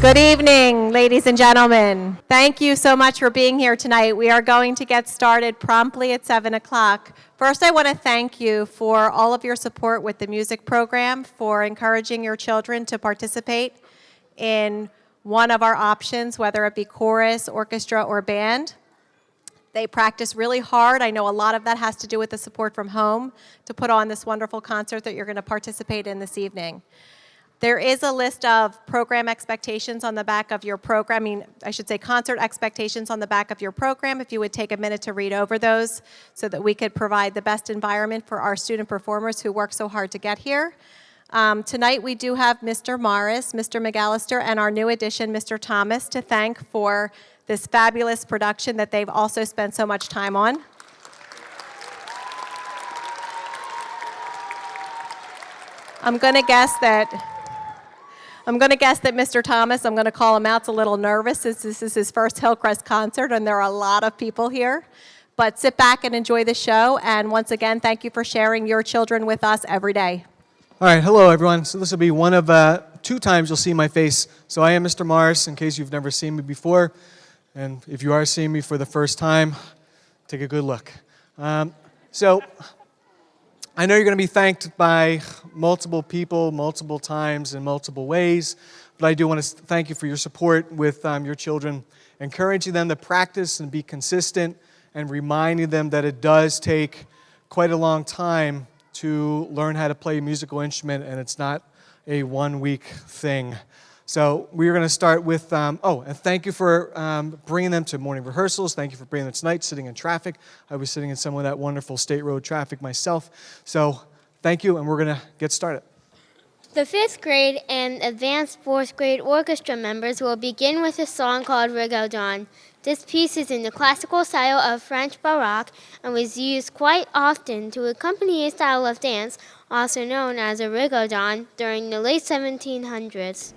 Good evening, ladies and gentlemen. Thank you so much for being here tonight. We are going to get started promptly at 7 o'clock. First, I want to thank you for all of your support with the music program, for encouraging your children to participate in one of our options, whether it be chorus, orchestra, or band. They practice really hard. I know a lot of that has to do with the support from home to put on this wonderful concert that you're going to participate in this evening. There is a list of program expectations on the back of your program. I should say concert expectations on the back of your program. If you would take a minute to read over those so that we could provide the best environment for our student performers who work so hard to get here. Tonight we do have Mr. Morris, Mr. McAllister, and our new addition, Mr. Thomas, to thank for this fabulous production that they've also spent so much time on. I'm going to guess that Mr. Thomas, I'm going to call him out, is a little nervous since this is his first Hillcrest concert and there are a lot of people here. But sit back and enjoy the show. And once again, thank you for sharing your children with us every day. All right, hello everyone. So this will be one of 2 times you'll see my face. So I am Mr. Morris, in case you've never seen me before. And if you are seeing me for the first time, take a good look. So I know you're going to be thanked by multiple people, multiple times, in multiple ways, but I do want to thank you for your support with your children, encouraging them to practice and be consistent, and reminding them that it does take quite a long time to learn how to play a musical instrument, and it's not a one-week thing. So we're going to start with, and thank you for bringing them to morning rehearsals. Thank you for bringing them tonight, sitting in traffic. I was sitting in some of that wonderful state road traffic myself. So thank you, and we're going to get started. The 5th grade and advanced 4th grade orchestra members will begin with a song called Rigodon. This piece is in the classical style of French Baroque and was used quite often to accompany a style of dance, also known as a rigodon, during the late 1700s.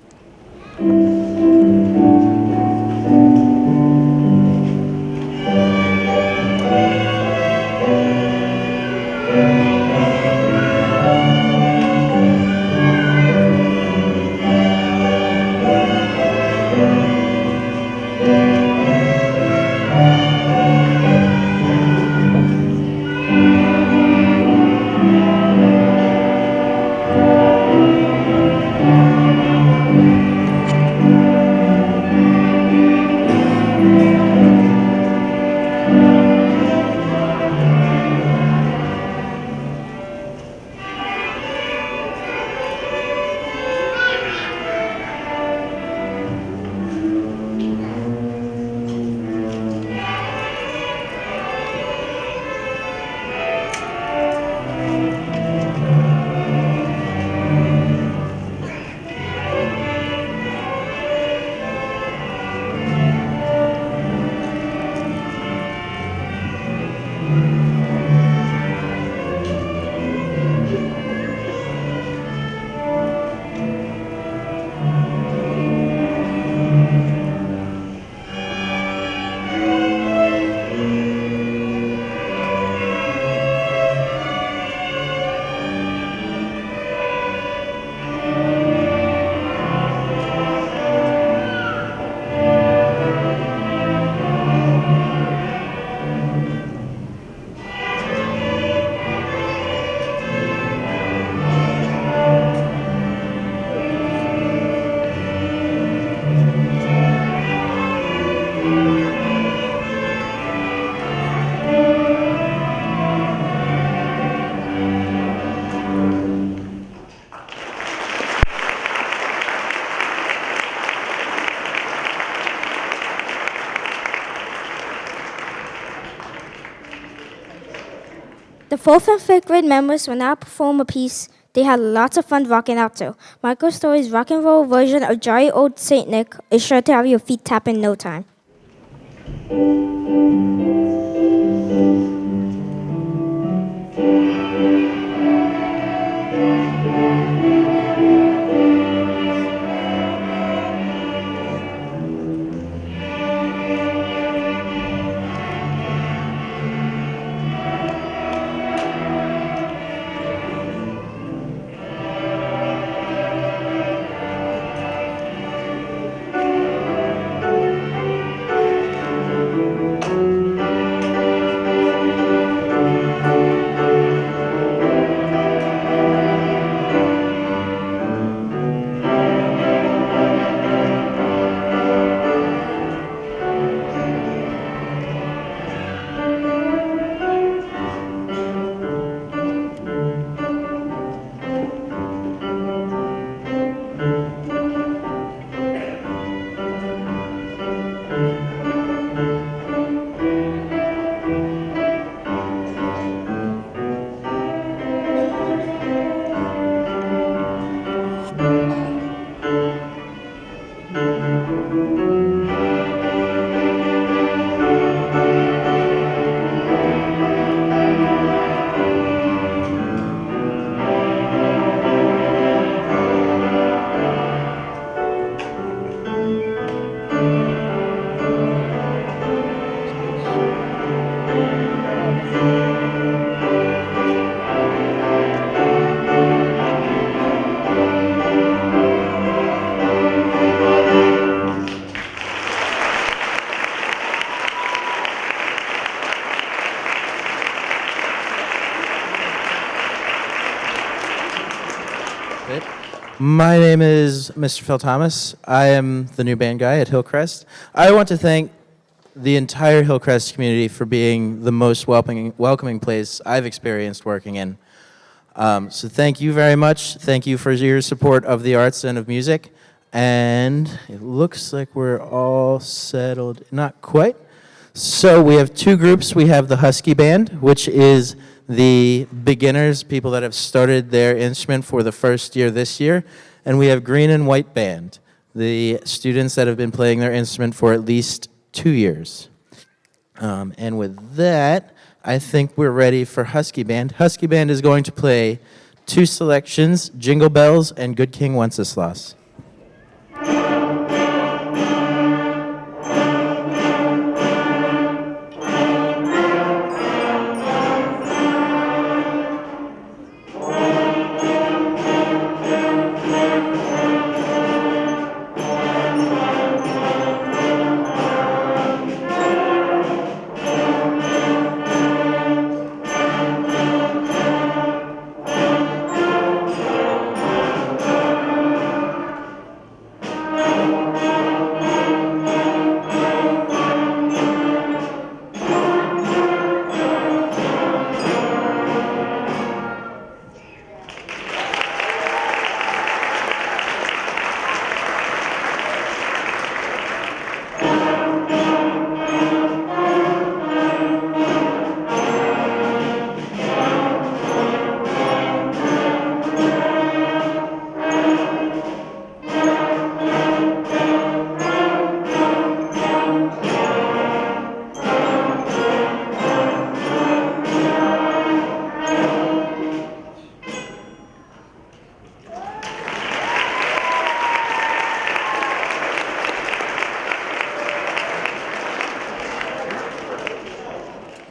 The 4th and 5th grade members will now perform a piece they had lots of fun rocking out to. Michael Story's rock and roll version of Jolly Old Saint Nick is sure to have your feet tap in no time. bit. My name is Mr. Phil Thomas. I am the new band guy at Hillcrest. I want to thank the entire Hillcrest community for being the most welcoming place I've experienced working in. So thank you very much. Thank you for your support of the arts and of music. And it looks like we're all settled. Not quite. So we have two groups. We have the Husky Band, which is the beginners, people that have started their instrument for the first year this year. And we have Green and White Band, the students that have been playing their instrument for at least 2 years. And with that, I think we're ready for Husky Band. Husky Band is going to play two selections, Jingle Bells and Good King Wenceslas.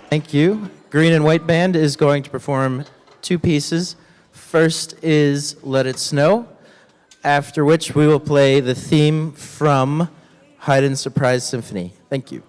Thank you. Green and White Band is going to perform two pieces. First is Let It Snow, after which we will play the theme from Haydn's Surprise Symphony. Thank you.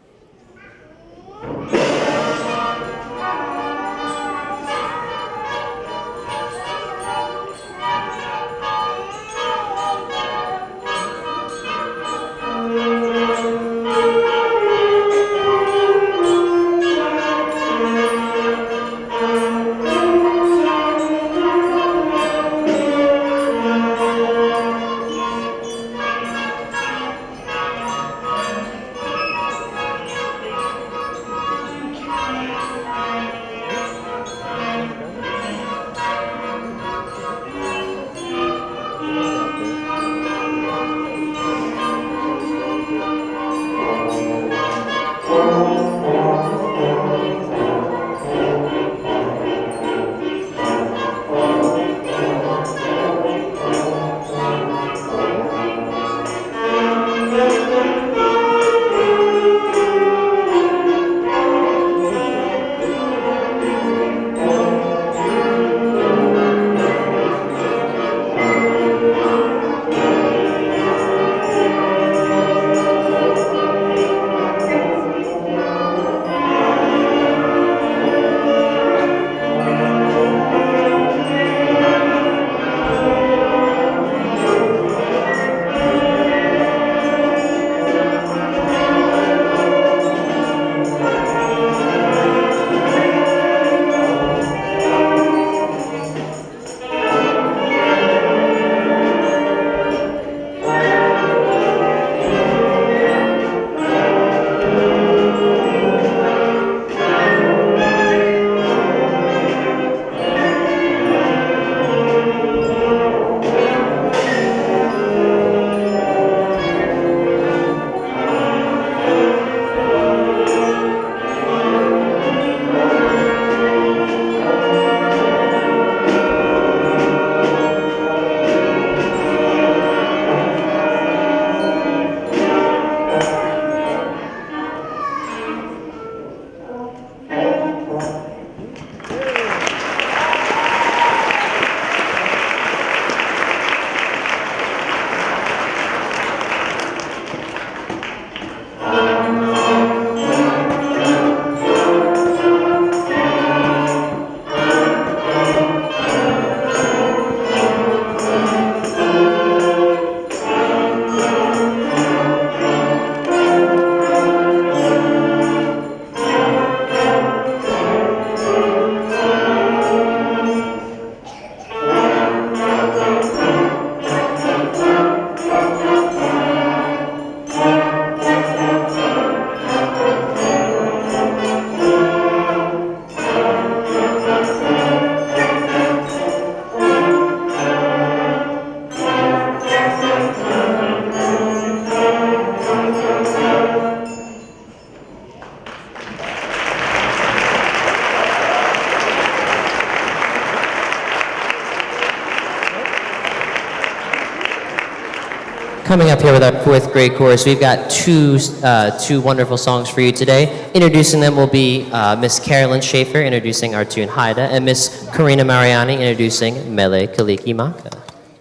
coming up here with our fourth grade chorus, we've got two wonderful songs for you today. Introducing them will be Miss Carolyn Schaefer introducing our tune Haida, and Miss Karina Mariani introducing Mele Kaliki Maka.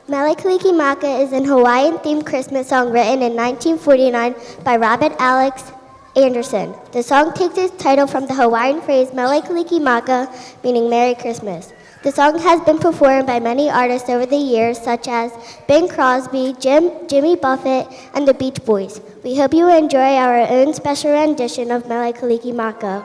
Mele Kaliki Maka is an Hawaiian-themed Christmas song written in 1949 by Robert Alex Anderson. The song takes its title from the Hawaiian phrase Mele Kaliki Maka, meaning Merry Christmas. The song has been performed by many artists over the years, such as Bing Crosby, Jimmy Buffett, and the Beach Boys. We hope you enjoy our own special rendition of Mele Kaliki Maka.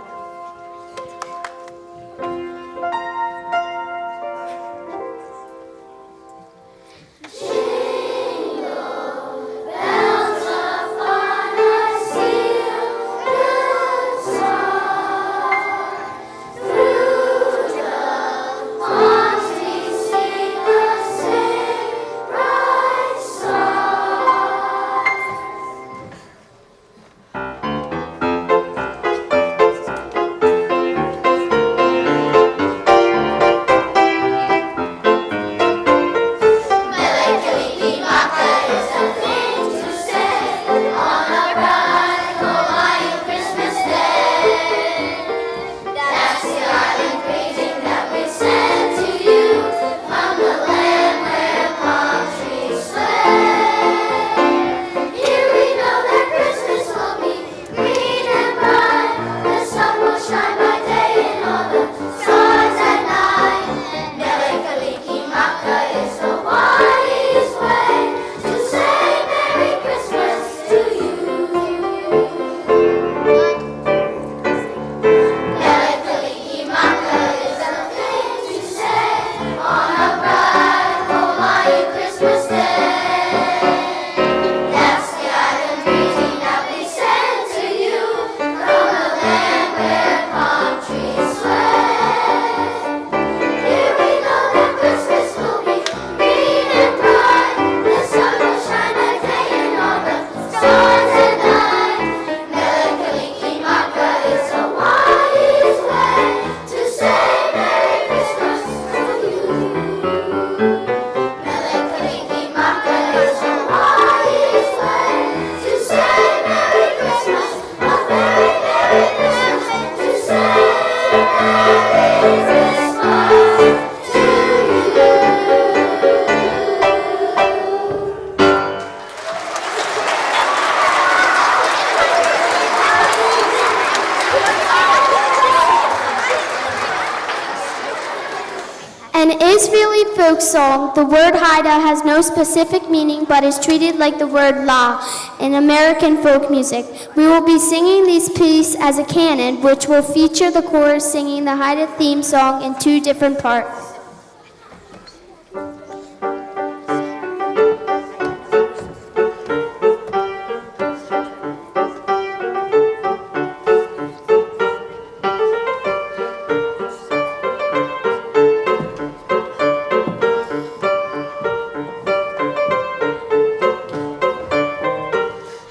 Israeli folk song, the word Haida has no specific meaning but is treated like the word La in American folk music. We will be singing these pieces as a canon, which will feature the chorus singing the Haida theme song in two different parts.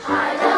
Haida,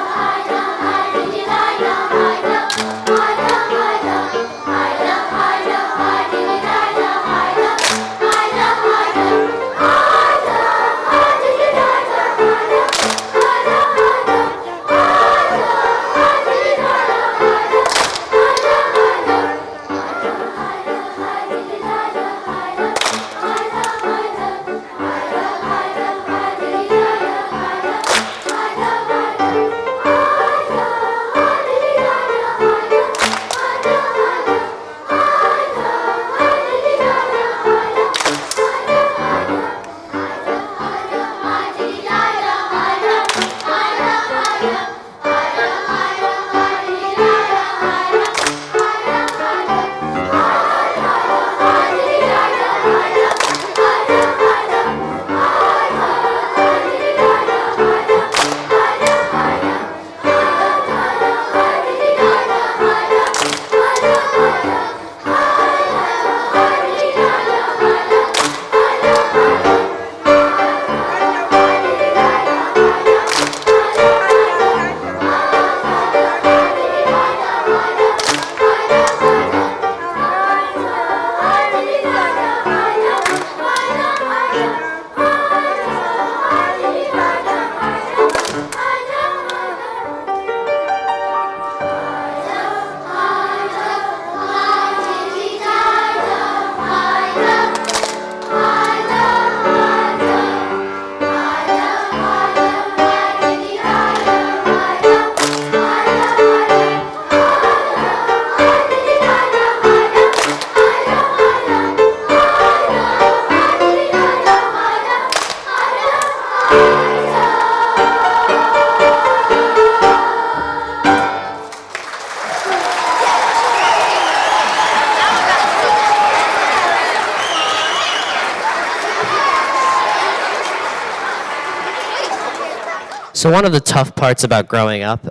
So one of the tough parts about growing up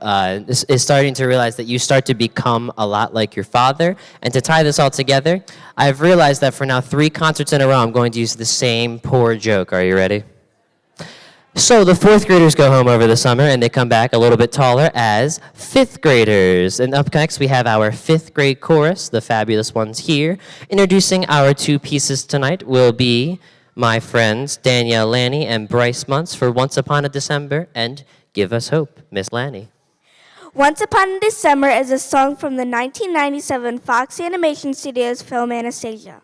is starting to realize that you start to become a lot like your father. And to tie this all together, I've realized that for now 3 concerts in a row, I'm going to use the same poor joke. Are you ready? So the 4th graders go home over the summer and they come back a little bit taller as 5th graders. And up next we have our 5th grade chorus, the fabulous ones here. Introducing our 2 pieces tonight will be my friends Danielle Lanny and Bryce Muntz for Once Upon a December and Give Us Hope. Miss Lanny. Once Upon a December is a song from the 1997 Fox Animation Studios film Anastasia.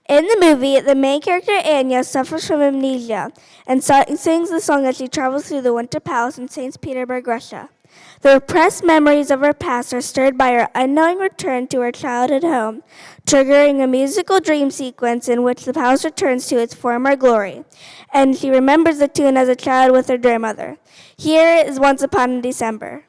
In the movie, the main character Anya suffers from amnesia and sings the song as she travels through the Winter Palace in St. Petersburg, Russia. The repressed memories of her past are stirred by her unknowing return to her childhood home, triggering a musical dream sequence in which the palace returns to its former glory, and she remembers the tune as a child with her grandmother. Here is Once Upon a December.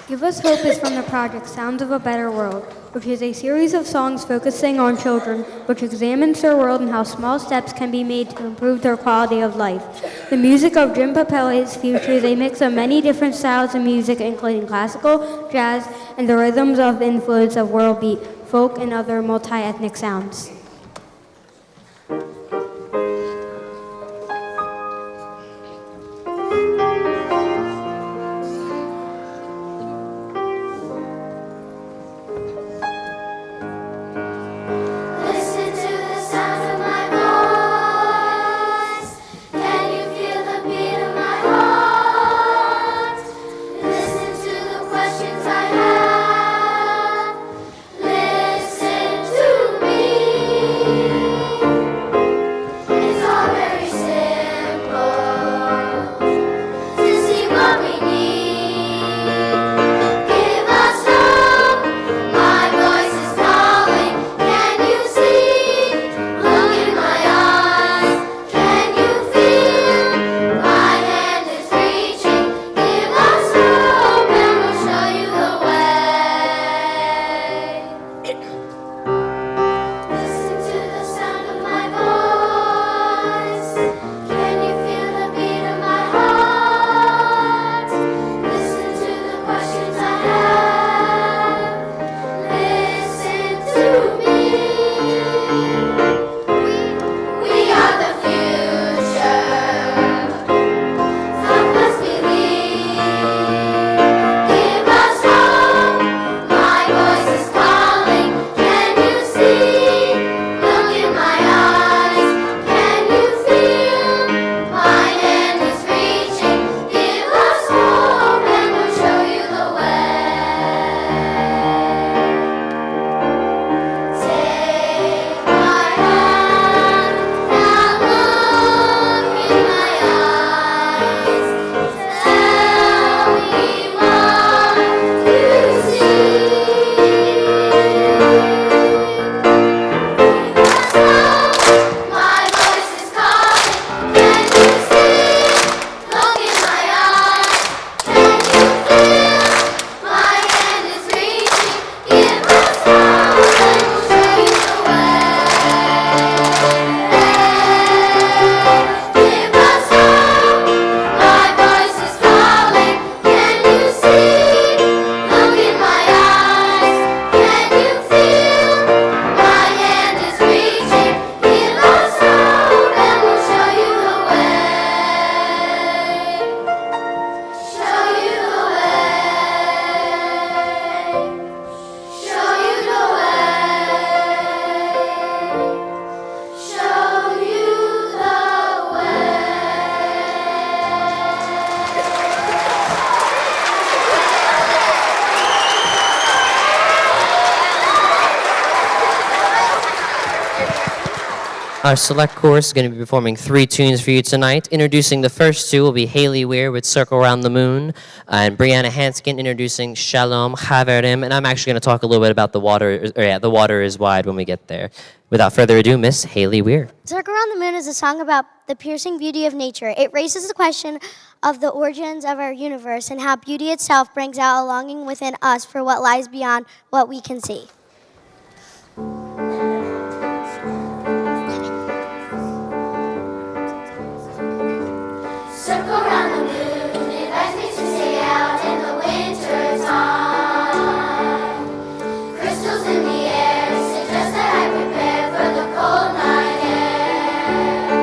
Give Us Hope is from the project Sounds of a Better World, which is a series of songs focusing on children, which examines their world and how small steps can be made to improve their quality of life. The music of Jim Papeles features a mix of many different styles of music, including classical, jazz, and the rhythms of influence of world beat, folk, and other multi-ethnic sounds. Listen to me. Our select chorus is going to be performing 3 tunes for you tonight. Introducing the first 2 will be Haley Weir with Circle Around the Moon, and Brianna Hanskin introducing Shalom Haverim. And I'm actually going to talk a little bit about The Water is Wide when we get there. Without further ado, Miss Haley Weir. Circle Around the Moon is a song about the piercing beauty of nature. It raises the question of the origins of our universe and how beauty itself brings out a longing within us for what lies beyond what we can see. Circle around the moon, invites me to stay out in the winter time. Crystals in the air suggest that I prepare for the cold night air.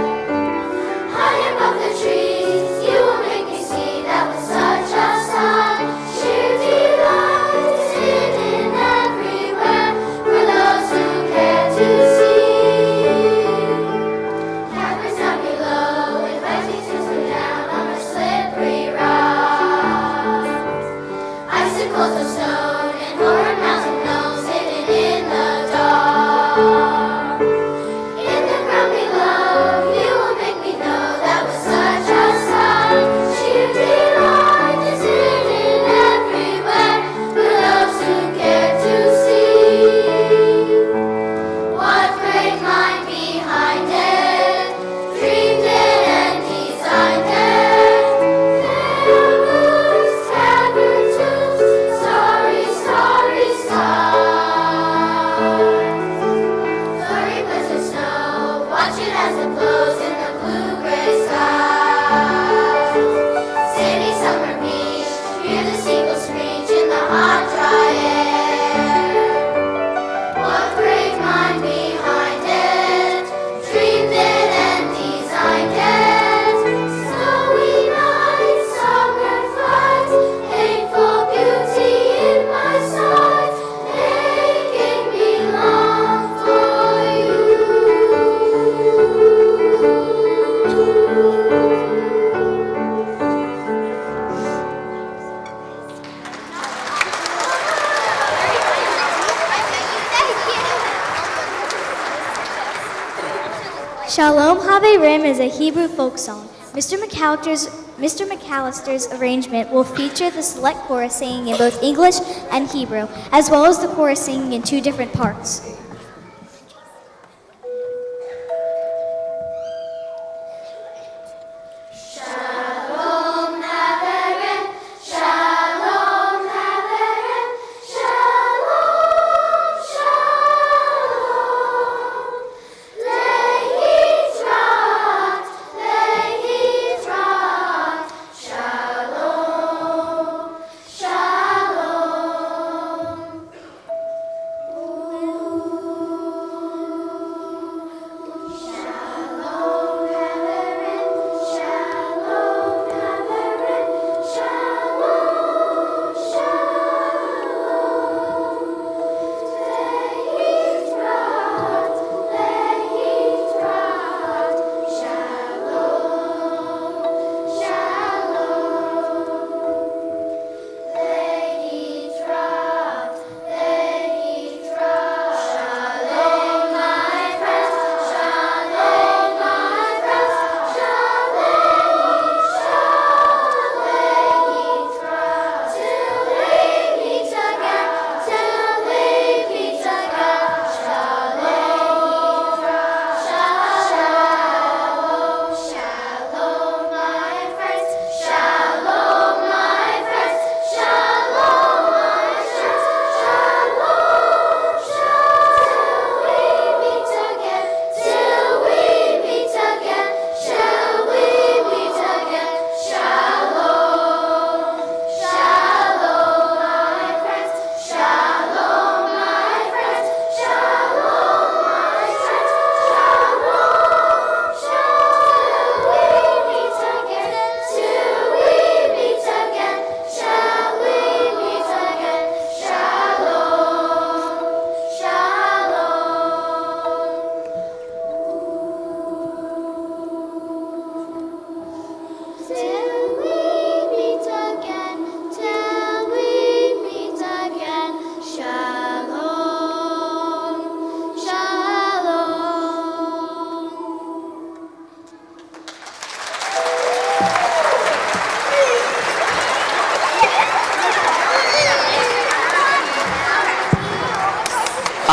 High above the trees, you will make me see that with such a sign. Sheer delight is hidden everywhere for those who care to see. Caverns down below invite me to swim down on a slippery rock. Icicles of stone and horned mountain gnomes hidden in the dark. In the ground below, you will make me know that with such a sight. Sheer delight is hidden everywhere for those who care to see. What great mind behind it, dreamed it and designed it. Caverns, cavern tombs, starry, starry skies. Flurry blizzard of snow, watch it as it blows in the blue-gray skies. Sandy summer beach, hear the seagulls screech in the hot, dry air. What great mind behind it, dreamed it and designed it. Snowy nights, summer flights, hateful beauty in my sight, making me long for you. Shalom Haverim is a Hebrew folk song. Mr. McAllister's arrangement will feature the select chorus singing in both English and Hebrew, as well as the chorus singing in 2 different parts. Shalom Haverim, Shalom Haverim, Shalom, Shalom. Lehi Trat, Shalom, Shalom. Ooh.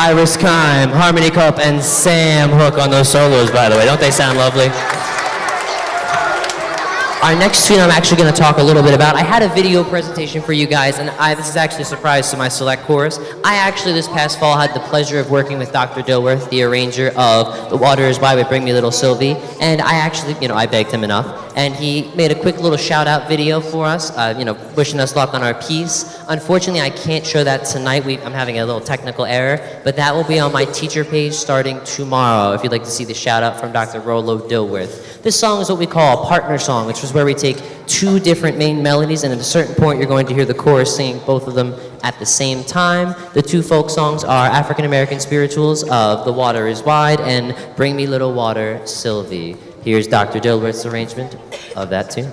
Iris Kime, Harmony Cup, and Sam Hook on those solos, by the way. Don't they sound lovely? Our next tune I'm actually going to talk a little bit about. I had a video presentation for you guys, and this is actually a surprise to my select chorus. I actually, this past fall, had the pleasure of working with Dr. Dilworth, the arranger of The Water Is Wide with Bring Me Little Sylvie, and I actually, I begged him enough, and he made a quick little shout-out video for us, wishing us luck on our piece. Unfortunately, I can't show that tonight. I'm having a little technical error, but that will be on my teacher page starting tomorrow, if you'd like to see the shout-out from Dr. Rollo Dilworth. This song is what we call a partner song, which is where we take two different main melodies, and at a certain point you're going to hear the chorus singing both of them at the same time. The two folk songs are African American spirituals of The Water Is Wide and Bring Me Little Water, Sylvie. Here's Dr. Dilworth's arrangement of that tune.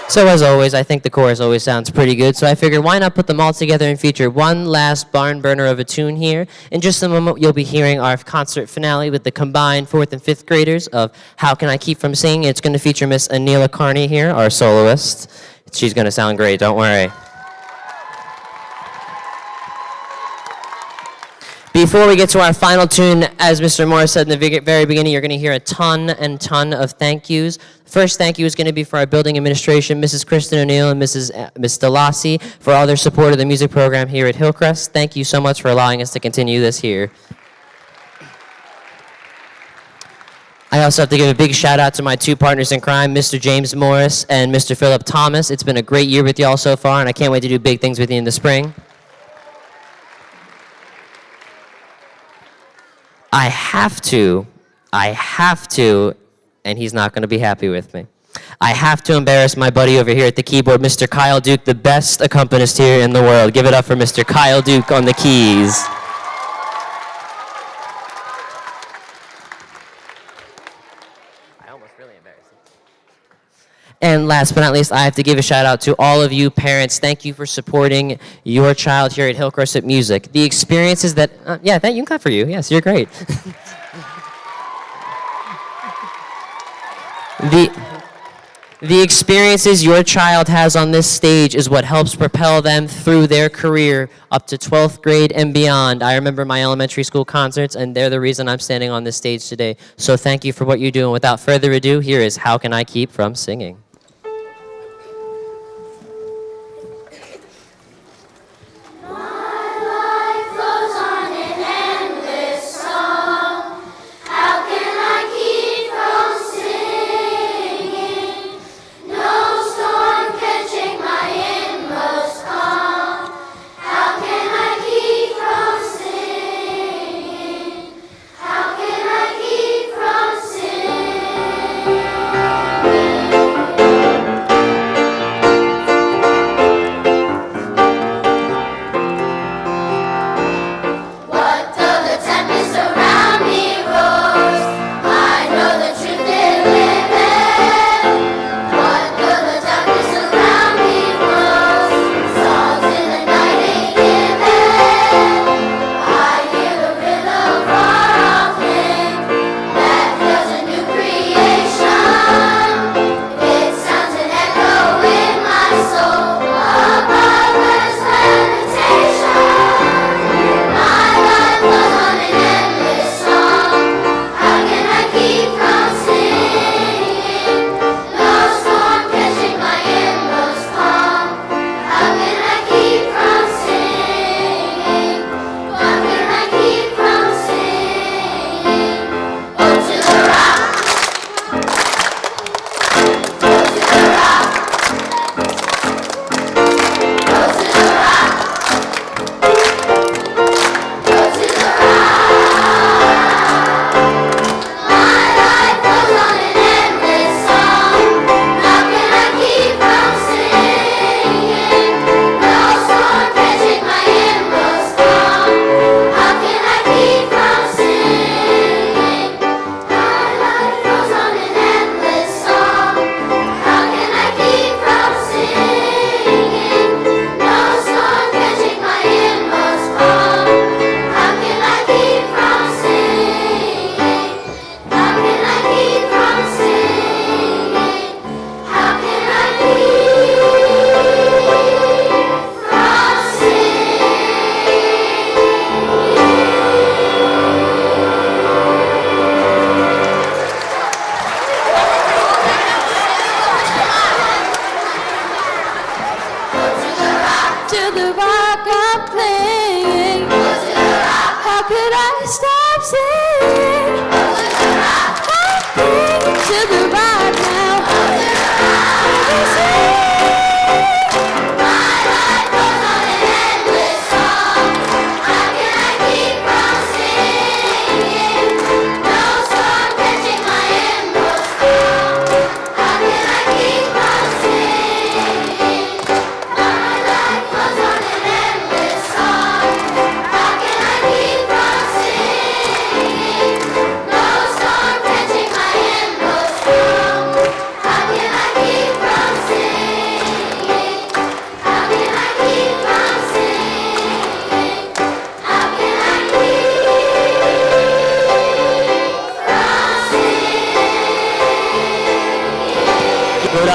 So as always, I think the chorus always sounds pretty good, so I figured why not put them all together and feature one last barn burner of a tune here. In just a moment, you'll be hearing our concert finale with the combined 4th and 5th graders of How Can I Keep From Singing? It's going to feature Miss Anila Carney here, our soloist. She's going to sound great, don't worry. Before we get to our final tune, as Mr. Morris said in the very beginning, you're going to hear a ton of thank yous. First thank you is going to be for our building administration, Mrs. Kristen O'Neill and Miss Delassie, for all their support of the music program here at Hillcrest. Thank you so much for allowing us to continue this here. I also have to give a big shout out to my two partners in crime, Mr. James Morris and Mr. Philip Thomas. It's been a great year with y'all so far, and I can't wait to do big things with you in the spring. I have to, and he's not going to be happy with me. I have to embarrass my buddy over here at the keyboard, Mr. Kyle Duke, the best accompanist here in the world. Give it up for Mr. Kyle Duke on the keys. I And last but not least, I have to give a shout out to all of you parents. Thank you for supporting your child here at Hillcrest at Music. The experiences that, you can clap for you. Yes, you're great. The experiences your child has on this stage is what helps propel them through their career up to 12th grade and beyond. I remember my elementary school concerts, and they're the reason I'm standing on this stage today. So thank you for what you do. And without further ado, here is How Can I Keep From Singing?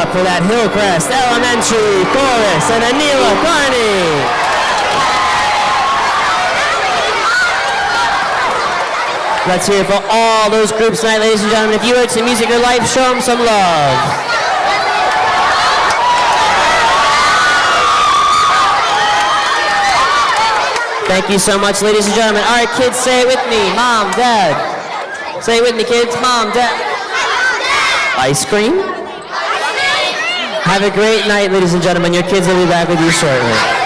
For that Hillcrest Elementary Chorus and Anila Carney. Let's hear it for all those groups tonight, ladies and gentlemen. If you heard some music or life, show them some love. Thank you so much, ladies and gentlemen. All right, kids, say it with me. Mom, Dad. Say it with me, kids. Mom, Dad. Ice cream? Have a great night, ladies and gentlemen. Your kids will be back with you shortly.